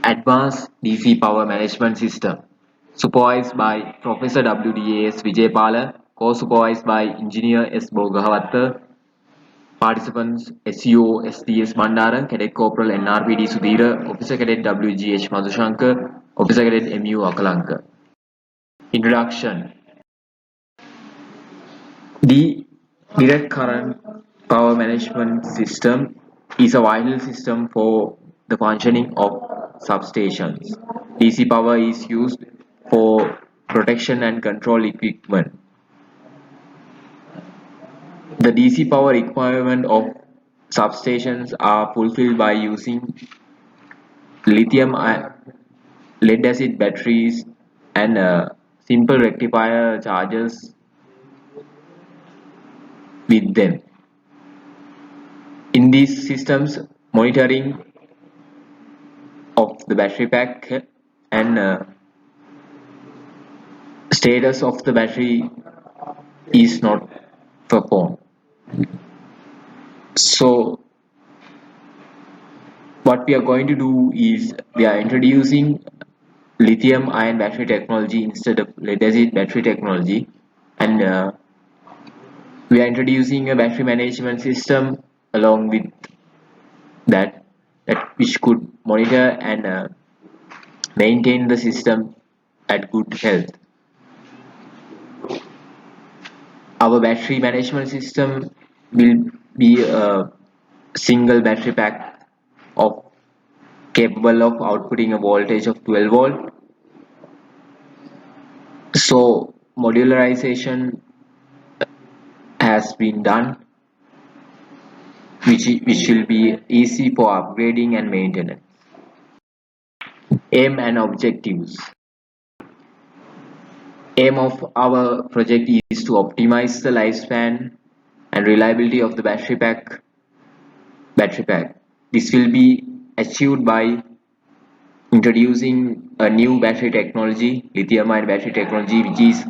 Advanced DC Power Management System, supervised by Professor WDAS Vijaypala, co-supervised by Engineer S. Bogavatta, participants SEO SDS Mandaran, Cadet Corporal NRPD Sudhira, Officer Cadet WGH Madhushankar, Officer Cadet MU Akalanka. Introduction. The direct current power management system is a vital system for the functioning of substations. DC power is used for protection and control equipment. The DC power requirement of substations are fulfilled by using lithium lead acid batteries and simple rectifier chargers with them. In these systems, monitoring of the battery pack and status of the battery is not performed. So what we are going to do is we are introducing lithium ion battery technology instead of lead acid battery technology, and we are introducing a battery management system along with that which could monitor and maintain the system at good health. Our battery management system will be a single battery pack of capable of outputting a voltage of 12 volt. So modularization has been done, which will be easy for upgrading and maintenance. Aim and objectives. Aim of our project is to optimize the lifespan and reliability of the battery pack. This will be achieved by introducing a new battery technology, lithium ion battery technology, which is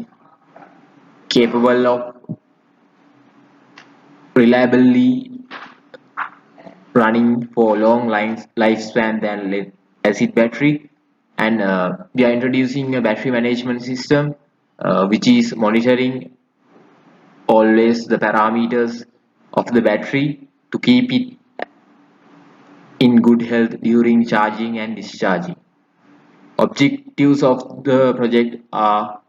capable of reliably running for long lifespan than lead acid battery. And we are introducing a battery management system which is monitoring always the parameters of the battery to keep it in good health during charging and discharging. Objectives of the project are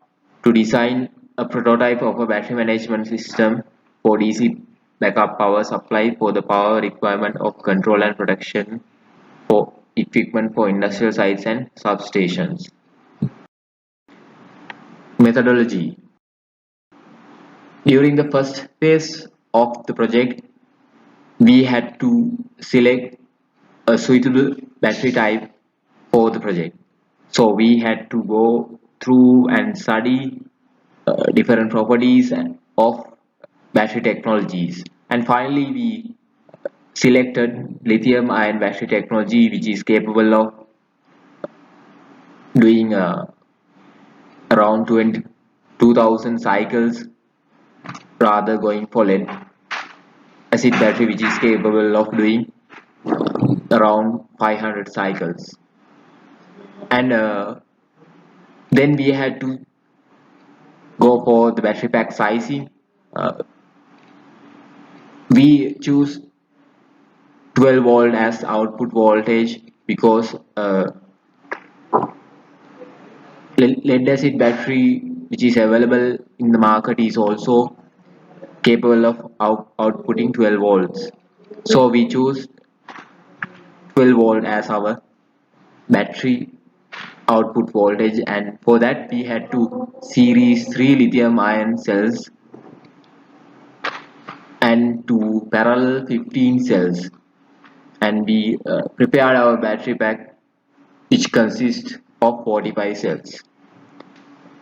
to design a prototype of a battery management system for DC backup power supply for the power requirement of control and protection for equipment for industrial sites and substations. Methodology. During the first phase of the project, we had to select a suitable battery type for the project. So we had to go through and study different properties of battery technologies, and finally we selected lithium ion battery technology, which is capable of doing around 22,000 cycles, rather going for lead acid battery, which is capable of doing around 500 cycles. And then we had to go for the battery pack sizing. We choose 12 volt as output voltage because lead acid battery which is available in the market is also capable of outputting 12 volts. So we choose 12 volt as our battery output voltage, and for that we had to series 3 lithium ion cells and 2 parallel 15 cells, and we prepared our battery pack which consists of 45 cells.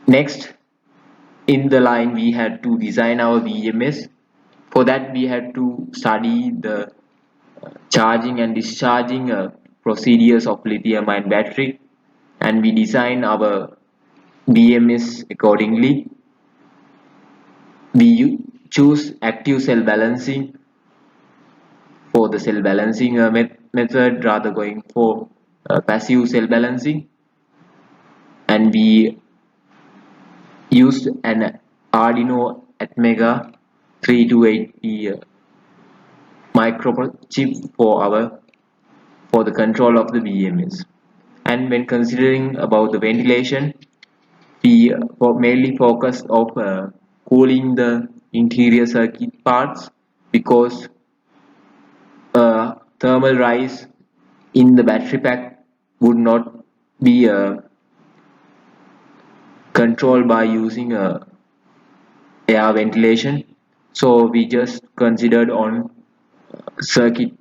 Next in the line we had to design our BMS. For that we had to study the charging and discharging procedures of lithium ion battery, and we design our BMS accordingly. We choose active cell balancing for the cell balancing method, rather going for passive cell balancing, and we used an Arduino Atmega 3280 microchip for the control of the BMS. And when considering about the ventilation, we mainly focus of cooling the interior circuit parts because thermal rise in the battery pack would not be controlled by using air ventilation. So we just considered on circuit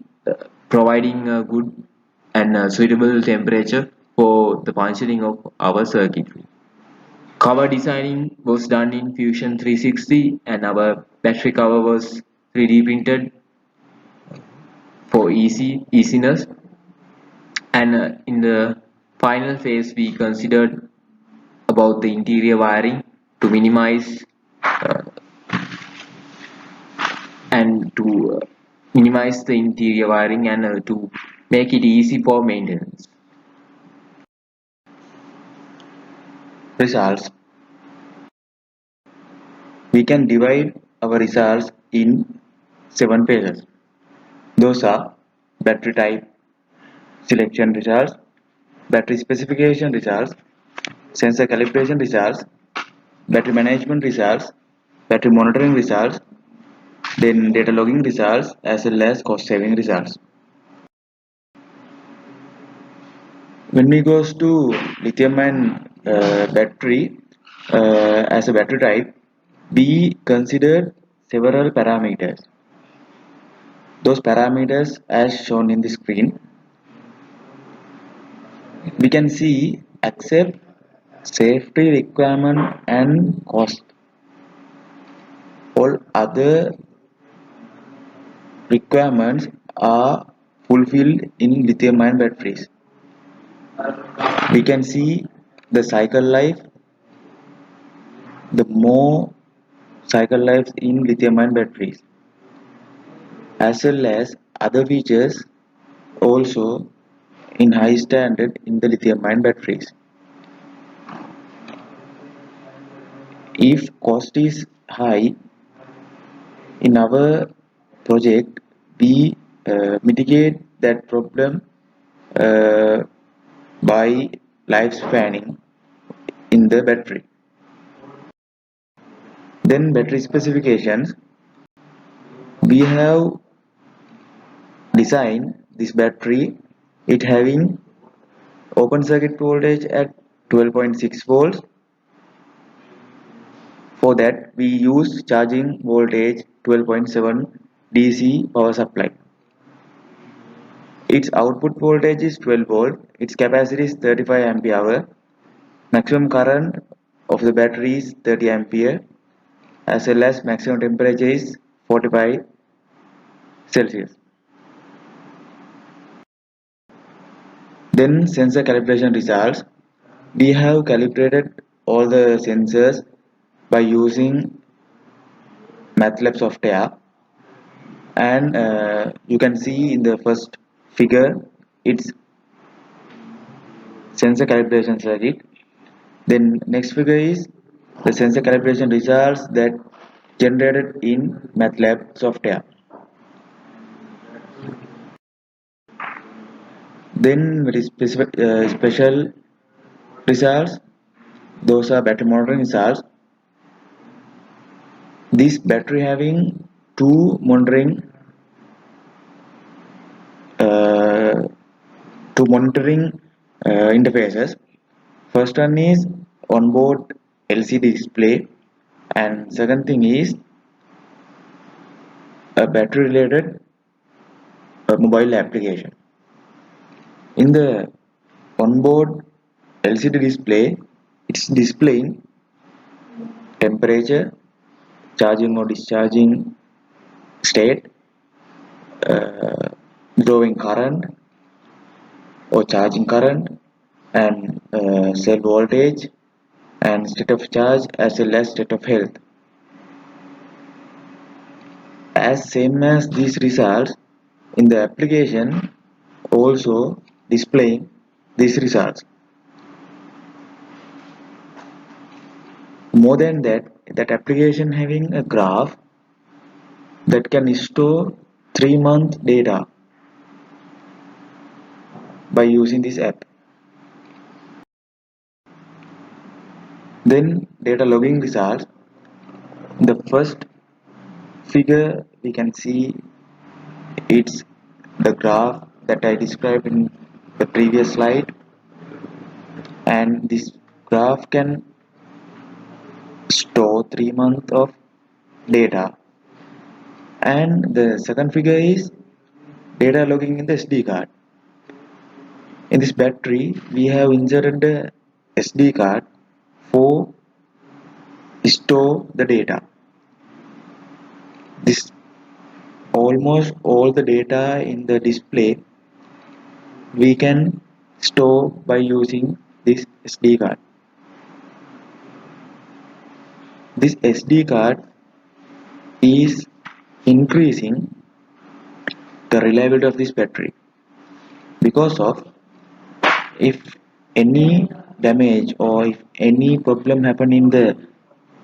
providing a good and suitable temperature for the functioning of our circuitry. Cover designing was done in Fusion 360 and our battery cover was 3D printed for easiness, and in the final phase we considered about the interior wiring to minimize uh, and to minimize the interior wiring and to make it easy for maintenance. Results. We can divide our results in 7 phases. Those are battery type selection results, battery specification results, sensor calibration results, battery management results, battery monitoring results, then data logging results as well as cost saving results. When we goes to lithium ion battery as a battery type, we consider several parameters. Those parameters as shown in the screen, we can see accept, safety requirement and cost. All other requirements are fulfilled in lithium ion batteries. We can see the cycle life, the more cycle lives in lithium ion batteries, as well as other features also in high standard in the lithium ion batteries. If cost is high in our project, we mitigate that problem uh, by lifespanning in the battery. Then battery specifications. We have designed this battery, it having open circuit voltage at 12.6 volts. For that we use charging voltage 12.7 DC power supply. Its output voltage is 12 volt, its capacity is 35 ampere hour, maximum current of the battery is 30 ampere, as well as maximum temperature is 45 Celsius. Then sensor calibration results. We have calibrated all the sensors by using MATLAB software, and you can see in the first figure it's sensor calibration circuit. Then next figure is the sensor calibration results that generated in MATLAB software. Then very special results, those are battery monitoring results. This battery having two monitoring uh, interfaces. First one is onboard LCD display, and second thing is a battery related mobile application. In the onboard LCD display, it's displaying temperature, charging or discharging state, uh, drawing current or charging current, and cell voltage and state of charge as well as state of health. As same as these results in the application also displaying these results. More than that, that application having a graph that can store 3-month data by using this app. Then data logging results. The first figure we can see it's the graph that I described in the previous slide, and this graph can store 3 months of data. And the second figure is data logging in the SD card. In this battery, we have inserted the SD card for store the data. This almost all the data in the display we can store by using this SD card. This SD card is increasing the reliability of this battery because of if any damage or if any problem happen in the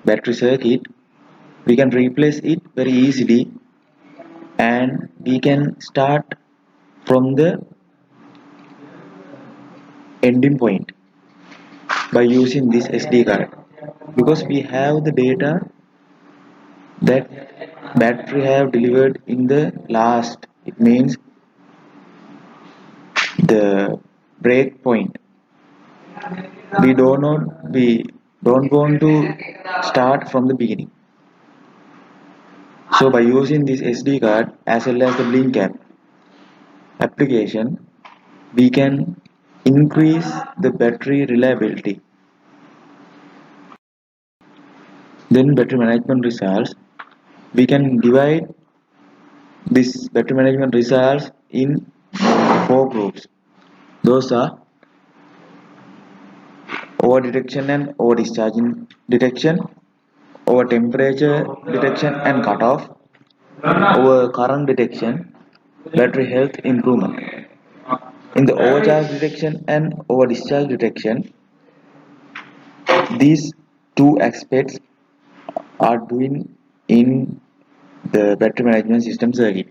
battery circuit, we can replace it very easily, and we can start from the ending point by using this SD card, because we have the data that battery have delivered in the last, it means the break point. We don't want to start from the beginning. So by using this SD card as well as the Blink app application, we can increase the battery reliability. Then battery management results. We can divide this battery management results in 4 groups. Those are over detection and over discharging detection, over temperature detection and cutoff, over current detection, battery health improvement. In the overcharge detection and over discharge detection, these two aspects are doing in the battery management system circuit.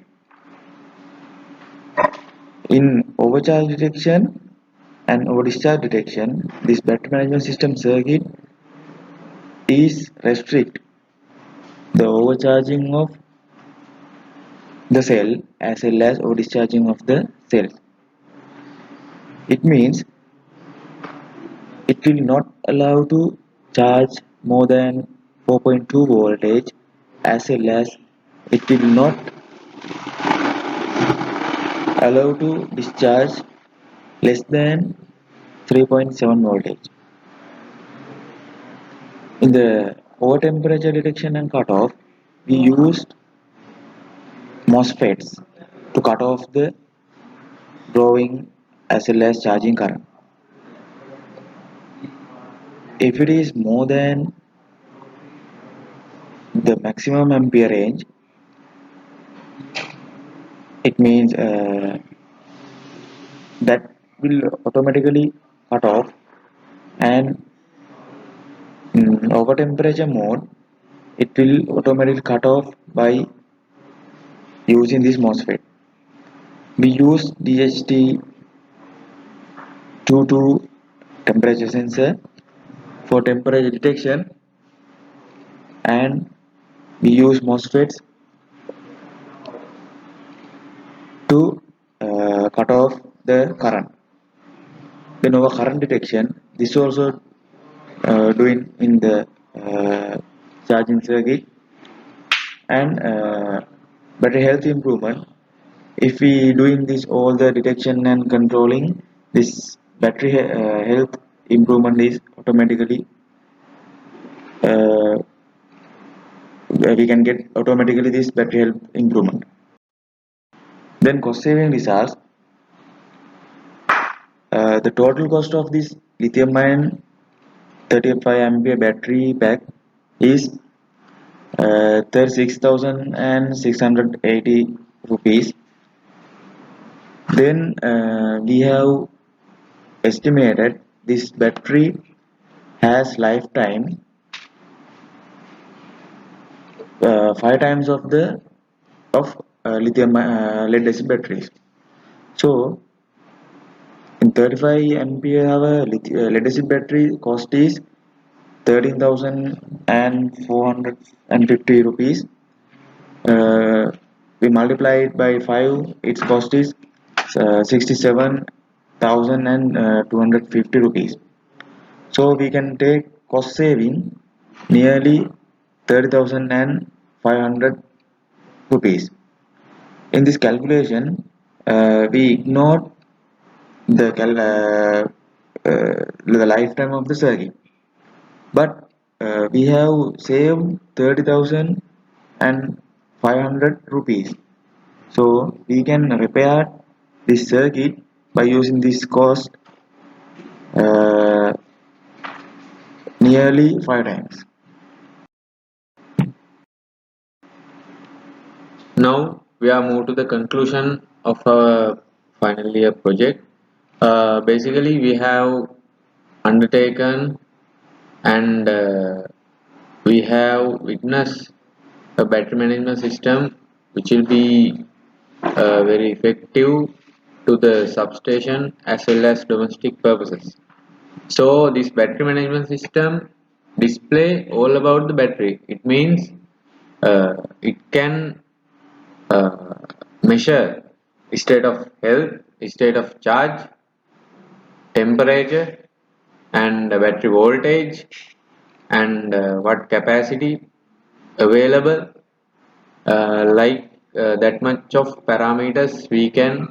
In overcharge detection and over discharge detection, this battery management system circuit is restrict the overcharging of the cell as well as over discharging of the cells. It means it will not allow to charge more than 4.2 voltage, as well as it will not allow to discharge less than 3.7 voltage. In the over temperature detection and cutoff, we used MOSFETs to cut off the drawing as well as charging current. If it is more than the maximum ampere range, it means that will automatically cut off, and in over temperature mode it will automatically cut off by using this MOSFET. We use DHT22 temperature sensor for temperature detection, and we use MOSFETs to cut off the current. Then our current detection, this also doing in the charging circuit, and battery health improvement. If we doing this all the detection and controlling, this battery health improvement is automatically uh, we can get automatically this battery health improvement. Then cost saving results. The total cost of this lithium ion 35 ampere battery pack is 36,680 rupees. Then we have estimated this battery has lifetime 5 times of the of lithium lead acid batteries. So in 35 ampere hour lead acid battery cost is 13,450 rupees. We multiply it by 5, its cost is 67,250 rupees. So we can take cost saving nearly 30,500 rupees. In this calculation, we ignore the lifetime of the circuit, but we have saved 30,500 rupees. So we can repair this circuit by using this cost uh, nearly 5 times. Now we are moved to the conclusion of our final year project. Basically, we have undertaken and we have witnessed a battery management system which will be very effective to the substation as well as domestic purposes. So this battery management system display all about the battery. It means it can uh, measure state of health, state of charge, temperature, and battery voltage, and what capacity available. Like that much of parameters we can